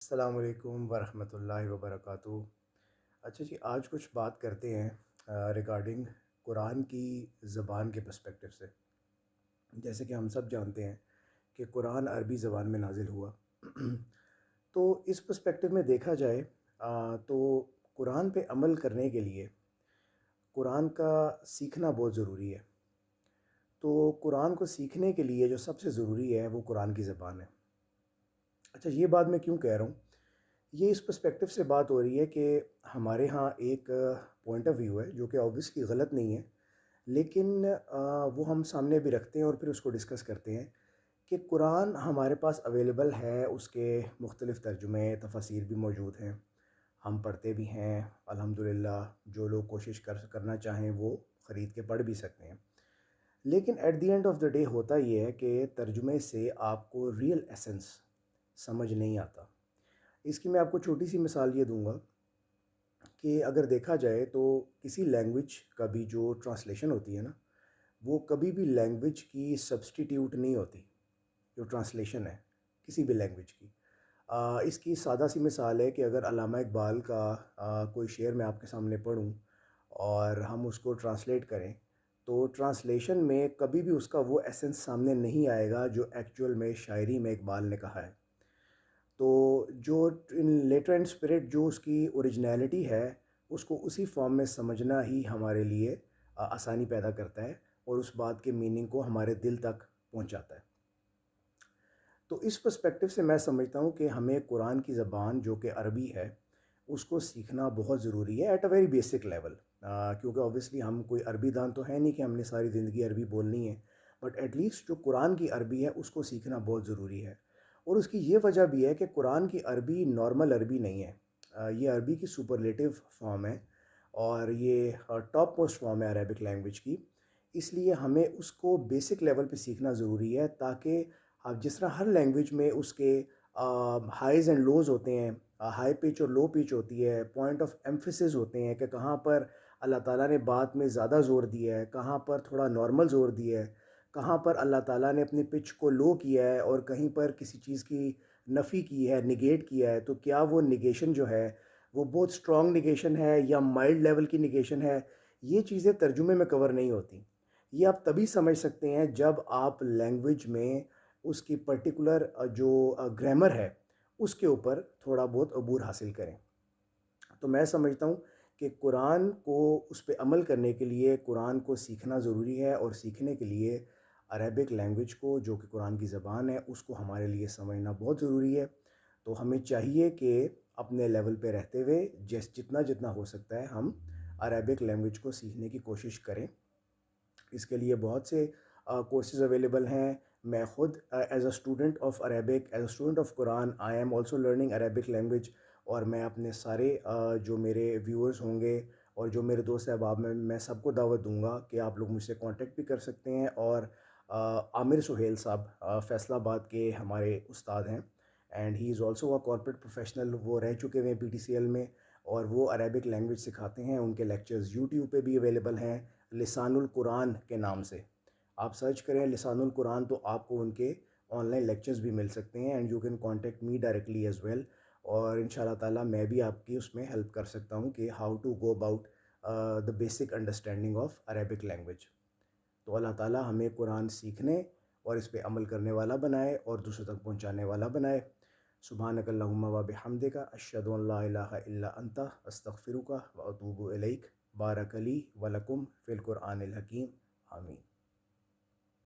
السلام علیکم ورحمۃ اللہ وبرکاتہ۔ اچھا جی، آج کچھ بات کرتے ہیں ریگارڈنگ قرآن کی زبان کے پرسپیکٹیو سے۔ جیسے کہ ہم سب جانتے ہیں کہ قرآن عربی زبان میں نازل ہوا۔ تو اس پرسپیکٹیو میں دیکھا جائے تو قرآن پہ عمل کرنے کے لیے قرآن کا سیکھنا بہت ضروری ہے۔ تو قرآن کو سیکھنے کے لیے جو سب سے ضروری ہے وہ قرآن کی زبان ہے۔ اچھا، یہ بات میں کیوں کہہ رہا ہوں؟ یہ اس پرسپیکٹیو سے بات ہو رہی ہے کہ ہمارے ہاں ایک پوائنٹ آف ویو ہے جو کہ آبویسلی غلط نہیں ہے، لیکن وہ ہم سامنے بھی رکھتے ہیں اور پھر اس کو ڈسکس کرتے ہیں کہ قرآن ہمارے پاس اویلیبل ہے، اس کے مختلف ترجمے تفاسیر بھی موجود ہیں، ہم پڑھتے بھی ہیں الحمدللہ۔ جو لوگ کوشش کرنا چاہیں وہ خرید کے پڑھ بھی سکتے ہیں، لیکن at the end of the day ہوتا یہ ہے کہ ترجمے سے آپ کو ریئل ایسنس سمجھ نہیں آتا۔ اس کی میں آپ کو چھوٹی سی مثال یہ دوں گا کہ اگر دیکھا جائے تو کسی لینگویج کا بھی جو ٹرانسلیشن ہوتی ہے نا، وہ کبھی بھی لینگویج کی سبسٹیٹیوٹ نہیں ہوتی۔ جو ٹرانسلیشن ہے کسی بھی لینگویج کی، اس کی سادہ سی مثال ہے کہ اگر علامہ اقبال کا کوئی شعر میں آپ کے سامنے پڑھوں اور ہم اس کو ٹرانسلیٹ کریں تو ٹرانسلیشن میں کبھی بھی اس کا وہ ایسنس سامنے نہیں آئے گا جو ایکچول میں شاعری میں اقبال نے کہا ہے۔ تو جو لیٹر اینڈ اسپرٹ جو اس کی اوریجنیلٹی ہے، اس کو اسی فارم میں سمجھنا ہی ہمارے لیے آسانی پیدا کرتا ہے اور اس بات کے میننگ کو ہمارے دل تک پہنچاتا ہے۔ تو اس پرسپیکٹیو سے میں سمجھتا ہوں کہ ہمیں قرآن کی زبان جو کہ عربی ہے اس کو سیکھنا بہت ضروری ہے at a very basic level, کیونکہ اوبویسلی ہم کوئی عربی دان تو ہے نہیں کہ ہم نے ساری زندگی عربی بولنی ہے، بٹ ایٹ لیسٹ جو قرآن کی عربی ہے اس کو سیکھنا بہت ضروری ہے۔ اور اس کی یہ وجہ بھی ہے کہ قرآن کی عربی نارمل عربی نہیں ہے، یہ عربی کی سپرلیٹو فارم ہے اور یہ ٹاپ موسٹ فارم ہے عربک لینگویج کی۔ اس لیے ہمیں اس کو بیسک لیول پہ سیکھنا ضروری ہے، تاکہ اب جس طرح ہر لینگویج میں اس کے ہائیز اینڈ لوز ہوتے ہیں، ہائی پچ اور لو پچ ہوتی ہے، پوائنٹ آف ایمفیسز ہوتے ہیں کہ کہاں پر اللہ تعالیٰ نے بات میں زیادہ زور دیا ہے، کہاں پر تھوڑا نارمل زور دیا ہے، کہاں پر اللہ تعالیٰ نے اپنی پچ کو لو کیا ہے اور کہیں پر کسی چیز کی نفی کی ہے، نگیٹ کیا ہے، تو کیا وہ نگیشن جو ہے وہ بہت اسٹرانگ نگیشن ہے یا مائلڈ لیول کی نگیشن ہے؟ یہ چیزیں ترجمے میں کور نہیں ہوتی۔ یہ آپ تبھی سمجھ سکتے ہیں جب آپ لینگویج میں اس کی پرٹیکولر جو گرامر ہے اس کے اوپر تھوڑا بہت عبور حاصل کریں۔ تو میں سمجھتا ہوں کہ قرآن کو اس پہ عمل کرنے کے لیے قرآن کو سیکھنا ضروری ہے، اور سیکھنے کے لیے عربک لینگویج کو جو کہ قرآن کی زبان ہے اس کو ہمارے لیے سمجھنا بہت ضروری ہے۔ تو ہمیں چاہیے کہ اپنے لیول پہ رہتے ہوئے جتنا ہو سکتا ہے ہم عربک لینگویج کو سیکھنے کی کوشش کریں۔ اس کے لیے بہت سے کورسز اویلیبل ہیں۔ میں خود as a student of Arabic, as a student of Quran, I am also learning Arabic language, اور میں اپنے سارے جو میرے ویورز ہوں گے اور جو میرے دوست احباب میں سب کو دعوت دوں گا کہ آپ لوگ مجھ سے کانٹیکٹ بھی کر سکتے ہیں۔ اور عامر سہیل صاحب فیصل آباد کے ہمارے استاد ہیں، and he is also a corporate professional, وہ رہ چکے ہوئے ہیں پی ٹی سی ایل میں، اور وہ عربک لینگویج سکھاتے ہیں۔ ان کے لیکچرز یوٹیوب پہ بھی اویلیبل ہیں لسان القرآن کے نام سے۔ آپ سرچ کریں لسان القرآن تو آپ کو ان کے آن لائن لیکچرز بھی مل سکتے ہیں، and you can contact me directly as well. اور ان شاء اللہ تعالیٰ میں بھی آپ کی اس میں ہیلپ کر سکتا ہوں کہ how to go about the basic understanding of Arabic language. تو اللہ تعالیٰ ہمیں قرآن سیکھنے اور اس پہ عمل کرنے والا بنائے اور دوسروں تک پہنچانے والا بنائے۔ سبحانک اللہم و بحمدک، اشہد ان لا الہ الا انت، استغفرک و اتوب الیک۔ بارک لی و لکم فی القرآن الحکیم، آمین۔